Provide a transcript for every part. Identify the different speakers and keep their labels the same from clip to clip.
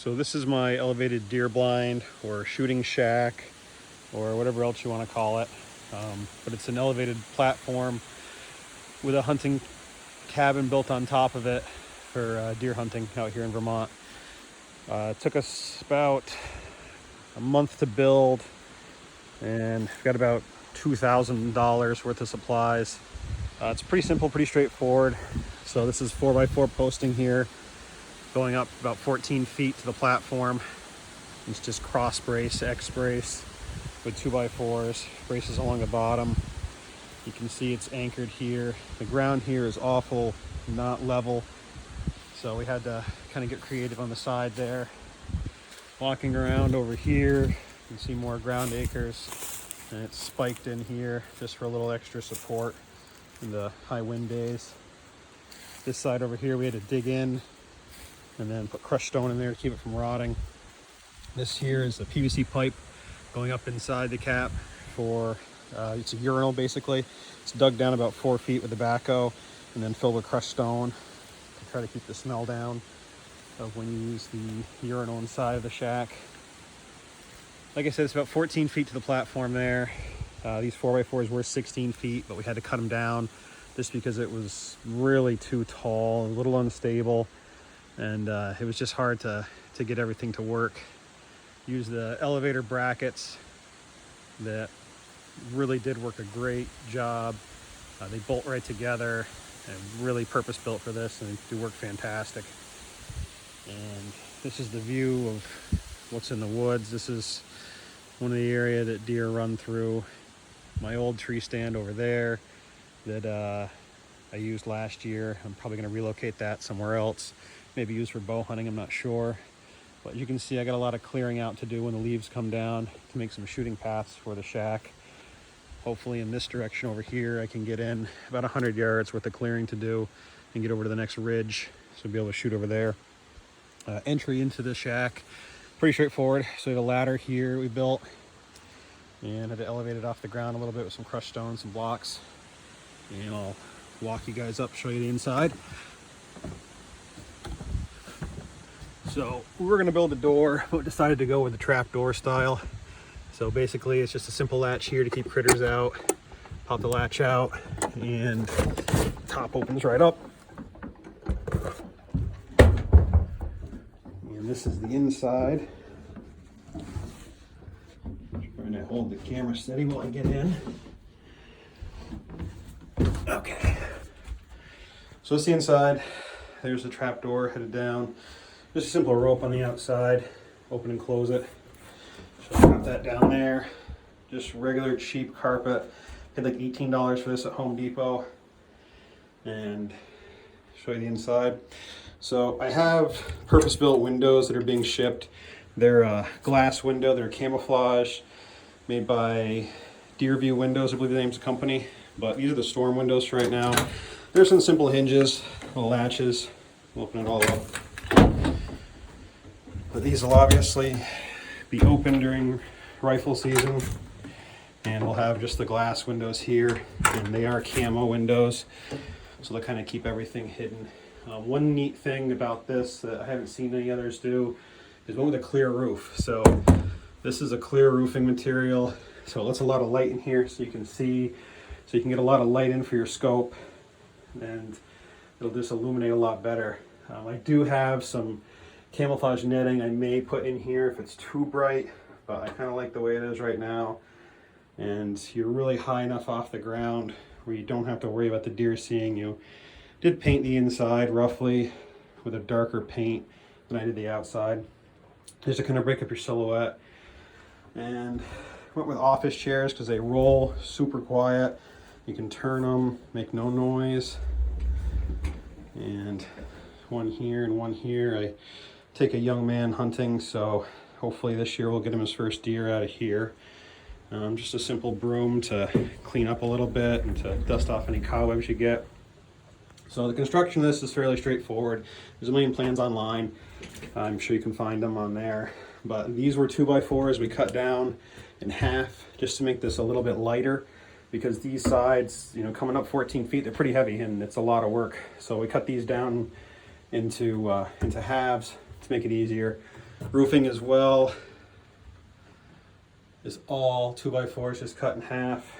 Speaker 1: So this is my elevated deer blind or shooting shack or whatever else you want to call it. But it's an elevated platform with a hunting cabin built on top of it for deer hunting out here in Vermont. It took us about a month to build, and we've got about $2,000 worth of supplies. It's pretty simple, pretty straightforward. So this is 4x4 posting here, going up about 14 feet to the platform. It's just cross brace, X brace with 2x4s, braces along the bottom. You can see it's anchored here. The ground here is awful, not level. So we had to kind of get creative on the side there. Walking around over here, you can see more ground acres, and it's spiked in here just for a little extra support in the high wind days. This side over here we had to dig in and then put crushed stone in there to keep it from rotting. This here is a PVC pipe going up inside the cap for, it's a urinal basically. It's dug down about 4 feet with a backhoe and then filled with crushed stone to try to keep the smell down of when you use the urinal inside of the shack. Like I said, it's about 14 feet to the platform there. These 4x4s were 16 feet, but we had to cut them down just because it was really too tall, a little unstable, and it was just hard to get everything to work. Use the elevator brackets that really did work a great job. They bolt right together and really purpose built for this, and they do work fantastic. And this is the view of what's in the woods. This is one of the area that deer run through. My old tree stand over there that I used last year. I'm probably going to relocate that somewhere else, maybe use for bow hunting, I'm not sure. But you can see I got a lot of clearing out to do when the leaves come down to make some shooting paths for the shack. Hopefully in this direction over here I can get in about 100 yards worth of clearing to do and get over to the next ridge, so I'll be able to shoot over there. Entry into the shack, pretty straightforward. So we have a ladder here we built and had to elevate it off the ground a little bit with some crushed stone, some blocks. And I'll walk you guys up, show you the inside. So we were gonna build a door, but decided to go with the trap door style. So basically it's just a simple latch here to keep critters out. Pop the latch out and top opens right up. And this is the inside. Trying to hold the camera steady while I get in. Okay. So it's the inside. There's the trap door headed down. Just a simple rope on the outside. Open and close it. So I got that down there. Just regular cheap carpet. Paid like $18 for this at Home Depot. And show you the inside. So I have purpose-built windows that are being shipped. They're a glass window. They're camouflage, made by Deerview Windows, I believe the name's the company. But these are the storm windows for right now. There's some simple hinges, little latches. We'll open it all up. But these will obviously be open during rifle season. And we'll have just the glass windows here. And they are camo windows, so they'll kind of keep everything hidden. One neat thing about this that I haven't seen any others do is one with a clear roof. So this is a clear roofing material, so it lets a lot of light in here so you can see, so you can get a lot of light in for your scope, and it'll just illuminate a lot better. I do have some camouflage netting I may put in here if it's too bright, but I kind of like the way it is right now. And you're really high enough off the ground where you don't have to worry about the deer seeing you. Did paint the inside roughly with a darker paint than I did the outside, just to kind of break up your silhouette. And went with office chairs because they roll super quiet. You can turn them, make no noise. And one here and one here. I take a young man hunting, so hopefully this year we'll get him his first deer out of here. Just a simple broom to clean up a little bit and to dust off any cobwebs you get. So the construction of this is fairly straightforward. There's a million plans online. I'm sure you can find them on there. But these were 2x4s we cut down in half just to make this a little bit lighter, because these sides, you know, coming up 14 feet, they're pretty heavy and it's a lot of work. So we cut these down into halves to make it easier. Roofing as well is all 2x4s, just cut in half.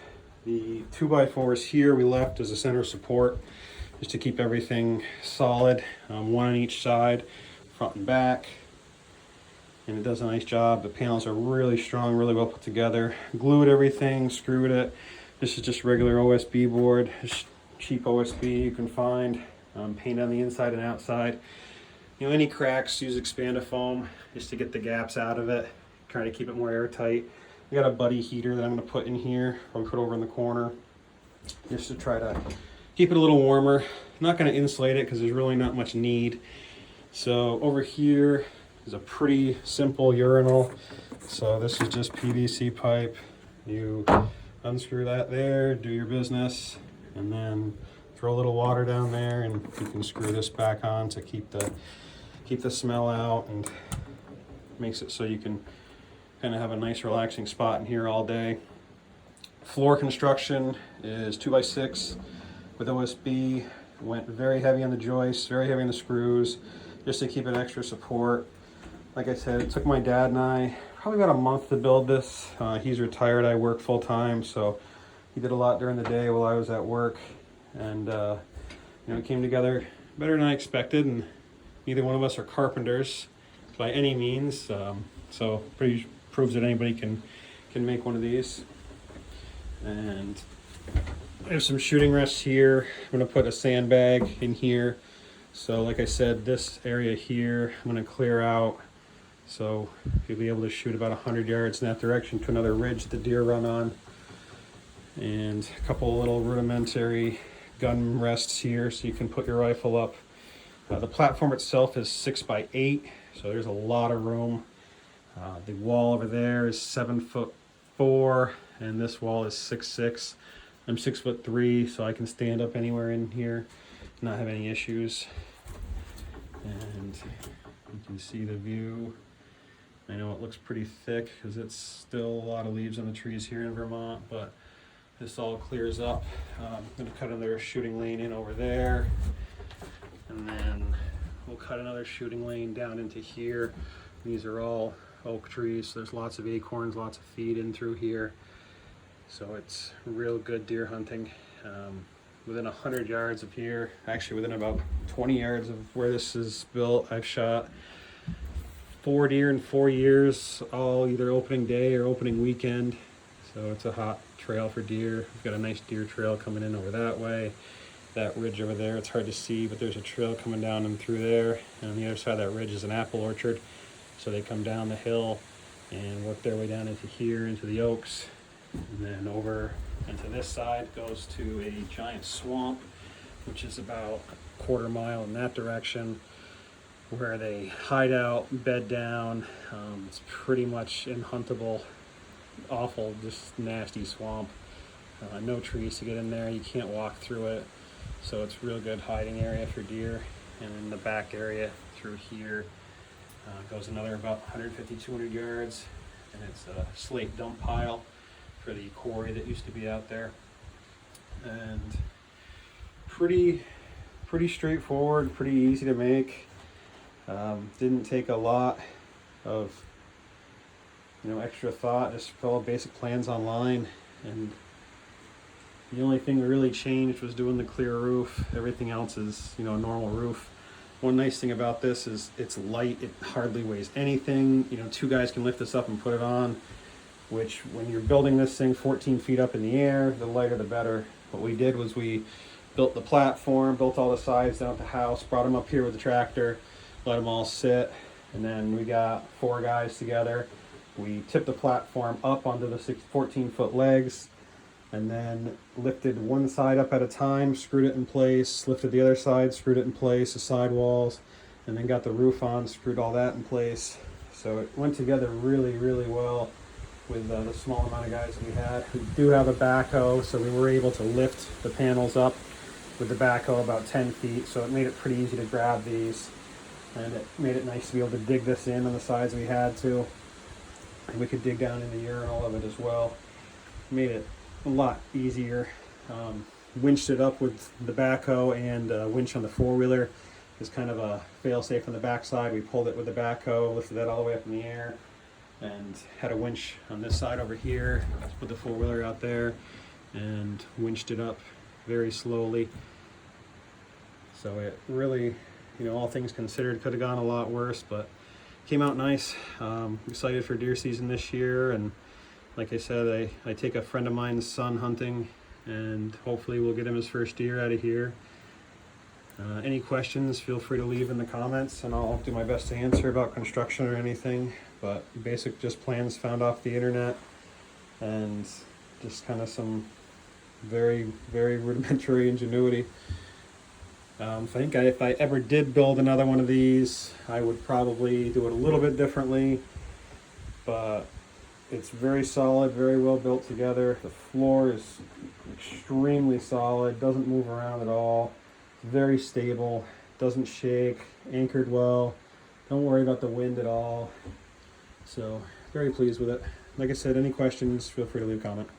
Speaker 1: The 2x4s here we left as a center support, just to keep everything solid, one on each side, front and back. And it does a nice job. The panels are really strong, really well put together. Glued everything, screwed it. This is just regular OSB board, just cheap OSB you can find. Paint on the inside and outside. You know, any cracks, use Expandifoam just to get the gaps out of it. Try to keep it more airtight. I got a buddy heater that I'm going to put in here. I'll put over in the corner just to try to keep it a little warmer. I'm not going to insulate it because there's really not much need. So over here is a pretty simple urinal. So this is just PVC pipe. You unscrew that there, do your business, and then throw a little water down there, and you can screw this back on to keep the smell out, and makes it so you can kind of have a nice relaxing spot in here all day. Floor construction is 2x6 with OSB. Went very heavy on the joists, very heavy on the screws, just to keep it extra support. Like I said, it took my dad and I probably about a month to build this. He's retired, I work full time, so he did a lot during the day while I was at work. And you know, it came together better than I expected, and neither one of us are carpenters by any means, so pretty proves that anybody can make one of these. And I have some shooting rests here. I'm going to put a sandbag in here. So like I said, this area here I'm going to clear out, so you'll be able to shoot about 100 yards in that direction to another ridge the deer run on. And a couple little rudimentary gun rests here so you can put your rifle up. The platform itself is 6x8, so there's a lot of room. The wall over there is 7'4", and this wall is 6'6". I'm 6'3", so I can stand up anywhere in here, not have any issues. And you can see the view. I know it looks pretty thick because it's still a lot of leaves on the trees here in Vermont, but this all clears up. I'm going to cut another shooting lane in over there, and then we'll cut another shooting lane down into here. These are all oak trees, so there's lots of acorns, lots of feed in through here. So it's real good deer hunting. Within 100 yards of here, actually within about 20 yards of where this is built, I've shot 4 deer in 4 years, all either opening day or opening weekend. So it's a hot trail for deer. We've got a nice deer trail coming in over that way. That ridge over there, it's hard to see, but there's a trail coming down and through there. And on the other side of that ridge is an apple orchard. So they come down the hill and work their way down into here, into the oaks. And then over into this side goes to a giant swamp, which is about a quarter mile in that direction, where they hide out, bed down. It's pretty much inhuntable, awful, just nasty swamp. No trees to get in there, you can't walk through it. So it's real good hiding area for deer. And in the back area through here goes another about 150, 200 yards. And it's a slate dump pile for the quarry that used to be out there. And pretty straightforward, pretty easy to make. Didn't take a lot of extra thought, just followed basic plans online, and the only thing we really changed was doing the clear roof. Everything else is a normal roof. One nice thing about this is it's light, it hardly weighs anything. 2 guys can lift this up and put it on, which when you're building this thing 14 feet up in the air, the lighter the better. What we did was we built the platform, built all the sides down at the house, brought them up here with the tractor, let them all sit, and then we got 4 guys together. We tipped the platform up onto the 14-foot legs, and then lifted one side up at a time, screwed it in place, lifted the other side, screwed it in place, the sidewalls, and then got the roof on, screwed all that in place. So it went together really, really well with the small amount of guys that we had. We do have a backhoe, so we were able to lift the panels up with the backhoe about 10 feet, so it made it pretty easy to grab these. And it made it nice to be able to dig this in on the sides we had to. And we could dig down in the urinal of it as well. Made it a lot easier. Winched it up with the backhoe and winch on the 4-wheeler. is kind of a fail-safe on the backside. We pulled it with the backhoe, lifted that all the way up in the air, and had a winch on this side over here. Put the four-wheeler out there and winched it up very slowly. So it really, you know, all things considered, could have gone a lot worse, but came out nice. Excited for deer season this year, and like I said, I take a friend of mine's son hunting, and hopefully we'll get him his first deer out of here. Any questions, feel free to leave in the comments, and I'll do my best to answer about construction or anything. But basic just plans found off the internet, and just kind of some very, very rudimentary ingenuity. I think if I ever did build another one of these, I would probably do it a little bit differently, but it's very solid, very well built together. The floor is extremely solid, doesn't move around at all. It's very stable, doesn't shake, anchored well. Don't worry about the wind at all. So very pleased with it. Like I said, any questions, feel free to leave a comment.